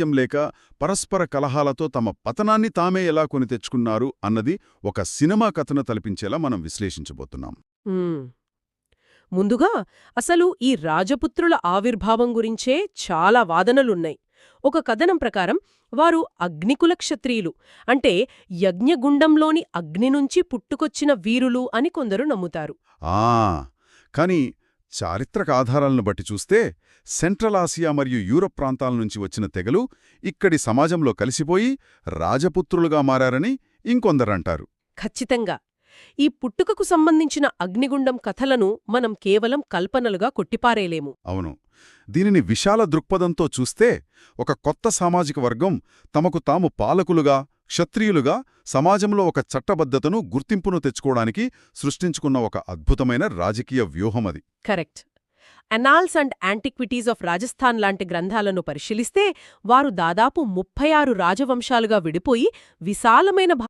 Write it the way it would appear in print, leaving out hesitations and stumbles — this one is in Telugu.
లేక పరస్పర కలహాలతో తమ పతనాన్ని తామే ఎలా కొని తెచ్చుకున్నారు అన్నది ఒక సినిమా కథను తలపించేలా మనం విశ్లేషించబోతున్నాం. ఉమ్. ముందుగా అసలు ఈ రాజపుత్రుల ఆవిర్భావం గురించే చాలా వాదనలున్నాయి. ఒక కథనం ప్రకారం వారు అగ్నికుల క్షత్రియులు, అంటే యజ్ఞగుండంలోని అగ్ని నుంచి పుట్టుకొచ్చిన వీరులు అని కొందరు నమ్ముతారు. ఆ కాని చారిత్రక ఆధారాలను బట్టి చూస్తే సెంట్రల్ ఆసియా మరియు యూరప్ ప్రాంతాల నుంచి వచ్చిన తెగలు ఇక్కడి సమాజంలో కలిసిపోయి రాజపుత్రులుగా మారారని ఇంకొందరంటారు. ఖచ్చితంగా. ఈ పుట్టుకకు సంబంధించిన అగ్నిగుండం కథలను మనం కేవలం కల్పనలుగా కొట్టిపారేలేము. అవును, దీనిని విశాల దృక్పథంతో చూస్తే ఒక కొత్త సామాజిక వర్గం తమకు తాము పాలకులుగా, క్షత్రియులుగా సమాజంలో ఒక చట్టబద్ధతను, గుర్తింపును తెచ్చుకోవడానికి సృష్టించుకున్న ఒక అద్భుతమైన రాజకీయ వ్యూహమది. Correct. Annals and antiquities of Rajasthan లాంటి గ్రంథాలను పరిశీలిస్తే వారు దాదాపు 36 రాజవంశాలుగా విడిపోయి విశాలమైన